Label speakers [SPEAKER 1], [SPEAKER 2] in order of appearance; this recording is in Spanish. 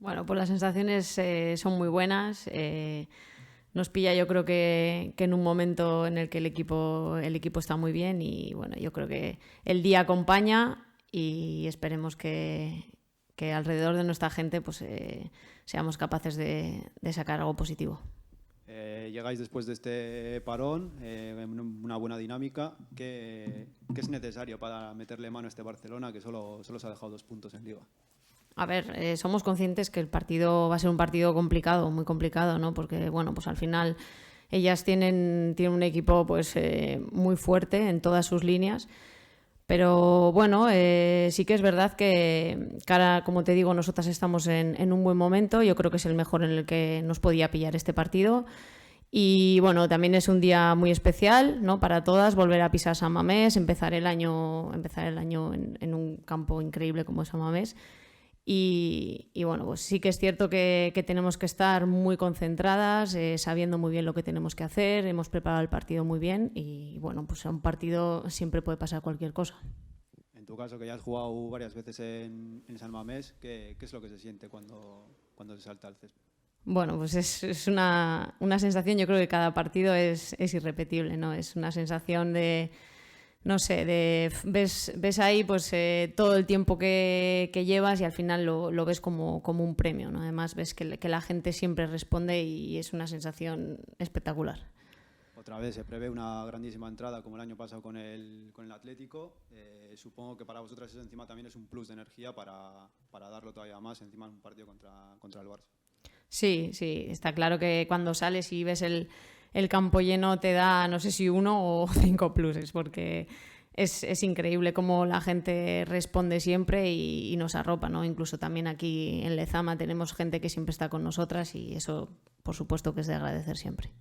[SPEAKER 1] Bueno, pues las sensaciones son muy buenas. Nos pilla, yo creo que en un momento en el que el equipo está muy bien y bueno, yo creo que el día acompaña y esperemos que alrededor de nuestra gente pues seamos capaces de sacar algo positivo.
[SPEAKER 2] Llegáis después de este parón, una buena dinámica. ¿Qué es necesario para meterle mano a este Barcelona que solo se ha dejado 2 puntos en Liga?
[SPEAKER 1] A ver, somos conscientes que el partido va a ser un partido complicado, muy complicado, ¿no? Porque, bueno, pues al final ellas tienen un equipo pues muy fuerte en todas sus líneas. Pero bueno, sí que es verdad que, como te digo, nosotras estamos en un buen momento. Yo creo que es el mejor en el que nos podía pillar este partido. Y bueno, también es un día muy especial, ¿no? Para todas, volver a pisar San Mamés, empezar el año en un campo increíble como es San Mamés. Y bueno, pues sí que es cierto que tenemos que estar muy concentradas, sabiendo muy bien lo que tenemos que hacer, hemos preparado el partido muy bien y bueno, pues a un partido siempre puede pasar cualquier cosa.
[SPEAKER 2] En tu caso, que ya has jugado varias veces en San Mamés, ¿qué es lo que se siente cuando se salta al césped?
[SPEAKER 1] Bueno, pues es una sensación, yo creo que cada partido es irrepetible, ¿no? Es una sensación de, no sé, ves ahí pues todo el tiempo que llevas y al final lo ves como un premio, ¿no? Además ves que la gente siempre responde y es una sensación espectacular.
[SPEAKER 2] Otra vez se prevé una grandísima entrada como el año pasado con el Atlético. Supongo que para vosotras eso encima también es un plus de energía para darlo todavía más encima en un partido contra el Barça.
[SPEAKER 1] Sí, está claro que cuando sales y ves el campo lleno te da, no sé si 1 o 5 pluses, porque es increíble cómo la gente responde siempre y nos arropa, ¿no? Incluso también aquí en Lezama tenemos gente que siempre está con nosotras y eso, por supuesto, que es de agradecer siempre.